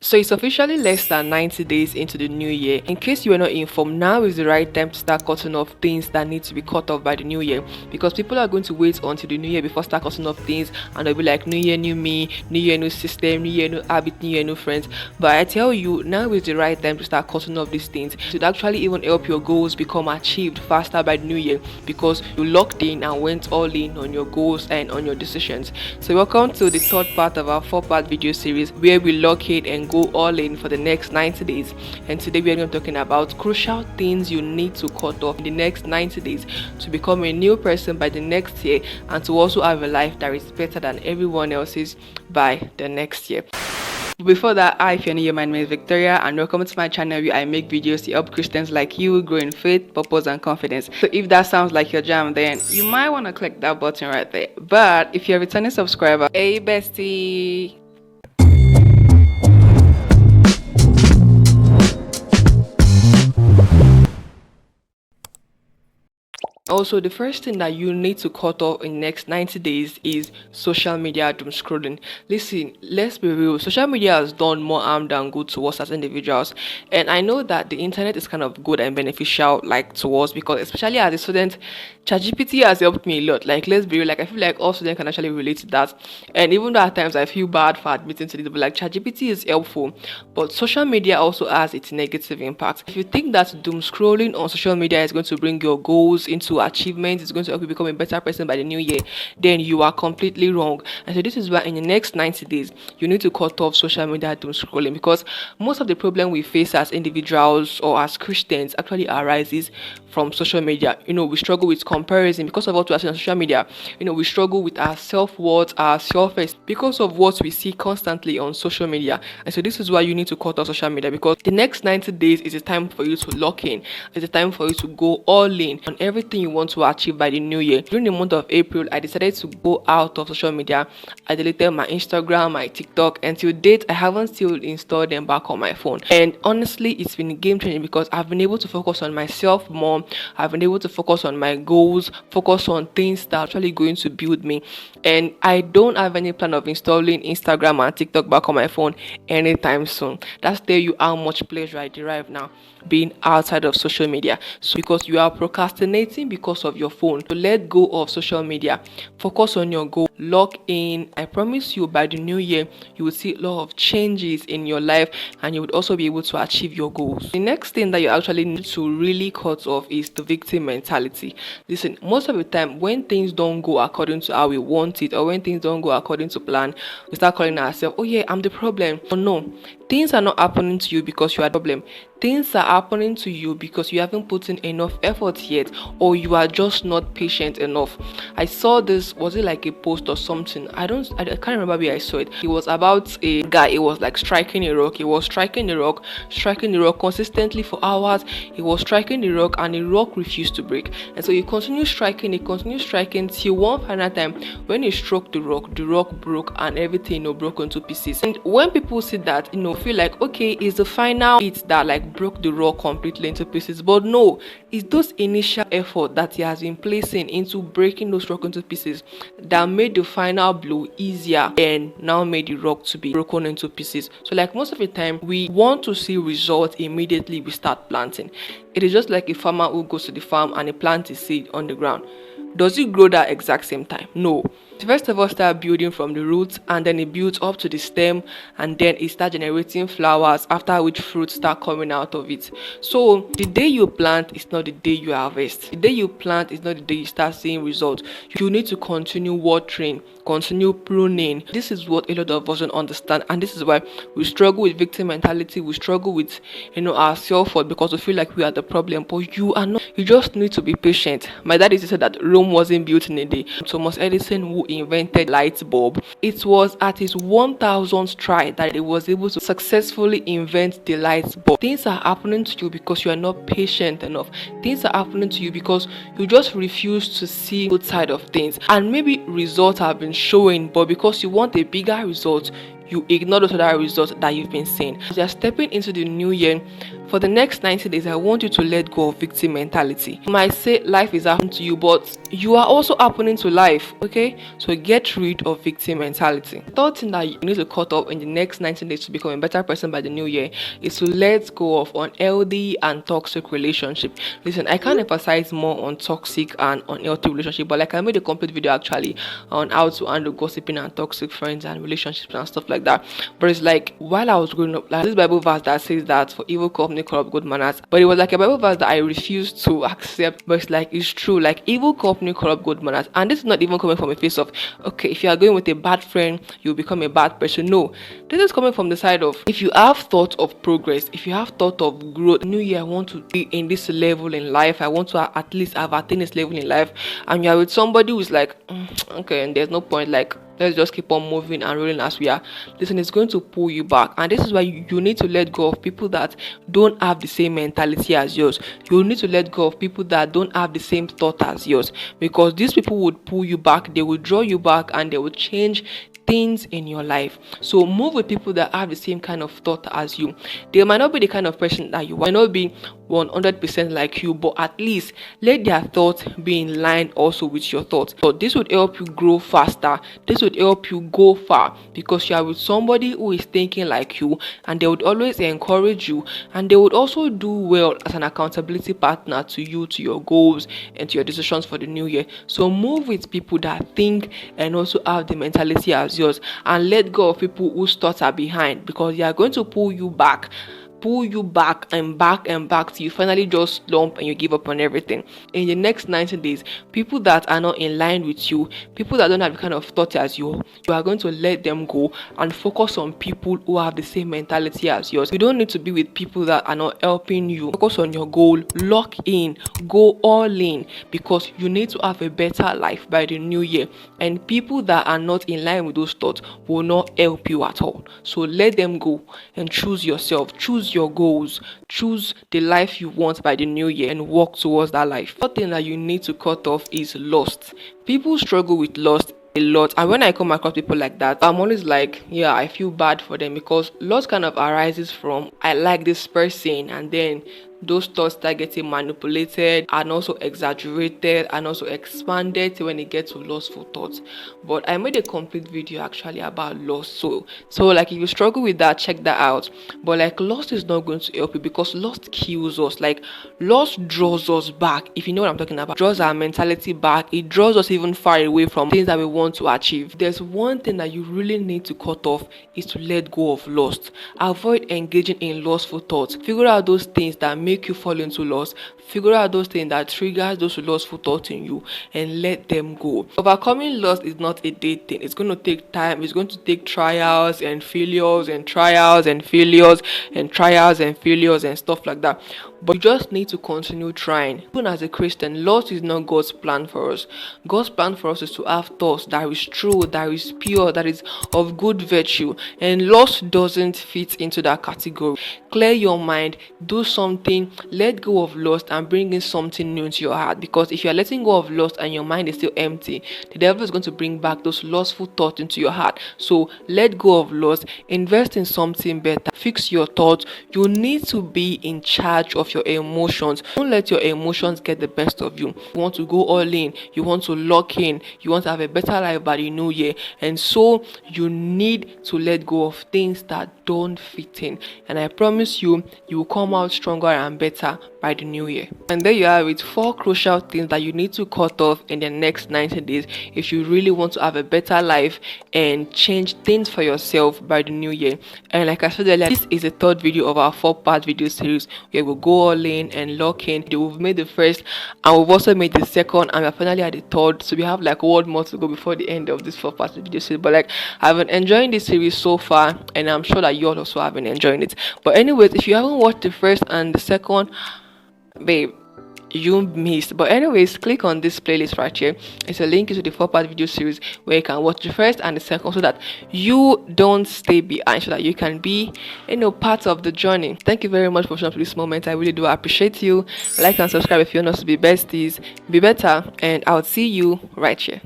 So it's officially less than 90 days into the new year. In case you are not informed, now is the right time to start cutting off things that need to be cut off by the new year, because people are going to wait until the new year before start cutting off things, and they'll be like, new year, new me, new year, new system, new year, new habit, new year, new friends. But I tell you, now is the right time to start cutting off these things. It would actually even help your goals become achieved faster by the new year, because you locked in and went all in on your goals and on your decisions. So welcome to the third part of our 4-part video series where we lock in and go all in for the next 90 days. And today we are going to be talking about crucial things you need to cut off in the next 90 days to become a new person by the next year, and to also have a life that is better than everyone else's by the next year. Before that, if you're new, my name is Victoria, and welcome to my channel where I make videos to help Christians like you grow in faith, purpose, and confidence. So if that sounds like your jam, then you might want to click that button right there. But if you're a returning subscriber, hey bestie! Also, the first thing that you need to cut off in the next 90 days is social media doom scrolling. Listen, let's be real. Social media has done more harm than good to us as individuals. And I know that the internet is kind of good and beneficial, like, to us, because especially as a student, ChatGPT has helped me a lot. Like, let's be real. Like, I feel like all students can actually relate to that. And even though at times I feel bad for admitting to this, but like, ChatGPT is helpful. But social media also has its negative impact. If you think that doom scrolling on social media is going to bring your goals into achievements, it's going to help you become a better person by the new year, then you are completely wrong. And so this is why in the next 90 days you need to cut off social media doom scrolling, because most of the problem we face as individuals or as Christians actually arises from social media. We struggle with comparison because of what we are seeing on social media. We struggle with our self-worth, our self-esteem, because of what we see constantly on social media. And so this is why you need to cut off social media, because the next 90 days is a time for you to lock in. It's a time for you to go all in on everything you want to achieve by the new year. During the month of April, I decided to go out of social media. I deleted my Instagram, my TikTok, and till date I haven't still installed them back on my phone. And honestly, it's been game changing, because I've been able to focus on myself more. I've been able to focus on my goals, focus on things that are actually going to build me. And I don't have any plan of installing Instagram and TikTok back on my phone anytime soon. That's tell you how much pleasure I derive now being outside of social media. So because you are procrastinating because of your phone, so let go of social media, focus on your goal, lock in. I promise you, by the new year you will see a lot of changes in your life, and you would also be able to achieve your goals. The next thing that you actually need to really cut off is the victim mentality. Listen, most of the time when things don't go according to how we want it, or when things don't go according to plan, we start calling ourselves, oh yeah, I'm the problem. But no, things are not happening to you because you are the problem. Things are happening to you because you haven't put in enough effort yet, or you are just not patient enough. I saw this, was it like a post or something? I can't remember where I saw it. It was about a guy. It was like striking a rock. He was striking the rock consistently for hours. He was striking the rock, and the rock refused to break. And so he continued striking till one final time when he struck the rock broke, and everything broke into pieces. And when people see that, feel like, okay, it's the final hit that like broke the rock completely into pieces. But no, it's those initial effort that he has been placing into breaking those rock into pieces that made the final blow easier, and now made the rock to be broken into pieces. So like most of the time we want to see results immediately we start planting. It is just like a farmer who goes to the farm and he plants a seed on the ground. Does it grow that exact same time? No. First of all, start building from the roots, and then it builds up to the stem, and then it starts generating flowers, after which fruits start coming out of it. So the day you plant is not the day you harvest. The day you plant is not the day you start seeing results. You need to continue watering, continue pruning. This is what a lot of us don't understand, and this is why we struggle with victim mentality. We struggle with our self-worth, because we feel like we are the problem, but you are not. You just need to be patient. My dad used to say that Rome wasn't built in a day. Thomas Edison, who invented light bulb, it was at his 1000th try that he was able to successfully invent the light bulb. Things are happening to you because you are not patient enough. Things are happening to you because you just refuse to see the good side of things, and maybe results have been showing, but because you want a bigger result, you ignore those other results that you've been seeing. As you're stepping into the new year, for the next 90 days, I want you to let go of victim mentality. You might say life is happening to you, but you are also happening to life, okay? So get rid of victim mentality. The third thing that you need to cut off in the next 90 days to become a better person by the new year is to let go of unhealthy and toxic relationship. Listen, I can't emphasize more on toxic and unhealthy relationship, but like I made a complete video actually on how to handle gossiping and toxic friends and relationships and stuff like that. But it's like, while I was growing up, like this Bible verse that says that for evil company corrupt good manners, but it was like a Bible verse that I refused to accept. But it's like, it's true, like evil company corrupt good manners. And this is not even coming from a face of, okay, if you are going with a bad friend, you'll become a bad person. No, this is coming from the side of, if you have thought of progress, if you have thought of growth, new year I want to be in this level in life, I want to at least have attained this level in life, and you are with somebody who's like, okay, and there's no point, like let's just keep on moving and rolling as we are. Listen, it's going to pull you back, and this is why you need to let go of people that don't have the same mentality as yours. You need to let go of people that don't have the same thought as yours, because these people would pull you back, they will draw you back, and they will change things in your life. So move with people that have the same kind of thought as you. They might not be the kind of person that you might not be 100% like you, but at least let their thoughts be in line also with your thoughts. So this would help you grow faster, this would help you go far, because you are with somebody who is thinking like you, and they would always encourage you, and they would also do well as an accountability partner to you, to your goals and to your decisions for the new year. So move with people that think and also have the mentality as yours, and let go of people whose thoughts are behind, because they are going to pull you back and back and back till you finally just slump and you give up on everything. In the next 90 days, people that are not in line with you, people that don't have the kind of thought as you are going to let them go and focus on people who have the same mentality as yours. You don't need to be with people that are not helping you. Focus on your goal, lock in, go all in, because you need to have a better life by the new year, and people that are not in line with those thoughts will not help you at all. So let them go and choose yourself, choose your goals, choose the life you want by the new year, and walk towards that life. The thing that you need to cut off is lust. People struggle with lust a lot, and when I come across people like that, I'm always like, yeah, I feel bad for them, because lust kind of arises from, I like this person, and then those thoughts start getting manipulated and also exaggerated and also expanded when it gets to lustful thoughts. But I made a complete video actually about lust, so like if you struggle with that, check that out. But like, lust is not going to help you, because lust kills us. Like, lust draws us back, if you know what I'm talking about. It draws our mentality back, it draws us even far away from things that we want to achieve. There's one thing that you really need to cut off, is to let go of lust. Avoid engaging in lustful thoughts. Figure out those things that make you fall into lust. Figure out those things that triggers those lustful thoughts in you, and let them go. Overcoming lust is not a day thing. It's going to take time. It's going to take trials and failures and trials and failures and trials and failures and stuff like that. But you just need to continue trying. Even as a Christian, lust is not God's plan for us. God's plan for us is to have thoughts that is true, that is pure, that is of good virtue, and lust doesn't fit into that category. Clear your mind, do something, let go of lust, and bring in something new into your heart. Because if you are letting go of lust and your mind is still empty, the devil is going to bring back those lustful thoughts into your heart. So let go of lust, invest in something better, fix your thoughts. You need to be in charge of your emotions. Don't let your emotions get the best of you. You want to go all in, you want to lock in, you want to have a better life by the new year, and so you need to let go of things that don't fit in, and I promise you, you will come out stronger and better by the new year. And there you have it, 4 crucial things that you need to cut off in the next 90 days if you really want to have a better life and change things for yourself by the new year. And like I said earlier, this is the 3rd video of our 4-part video series where we'll go all in and lock in. We've made the first, and we've also made the second, and we're finally at the 3rd, so we have like 1 more to go before the end of this 4-part video series. But like, I've been enjoying this series so far, and I'm sure that you all also have been enjoying it. But anyways, if you haven't watched the first and the second, babe, you missed. But anyways, click on this playlist right here. It's a link to the 4-part video series where you can watch the first and the second, so that you don't stay behind, so that you can be part of the journey. Thank you very much for showing up to this moment. I really do appreciate you. Like and subscribe if you want us to be besties, be better, and I'll see you right here.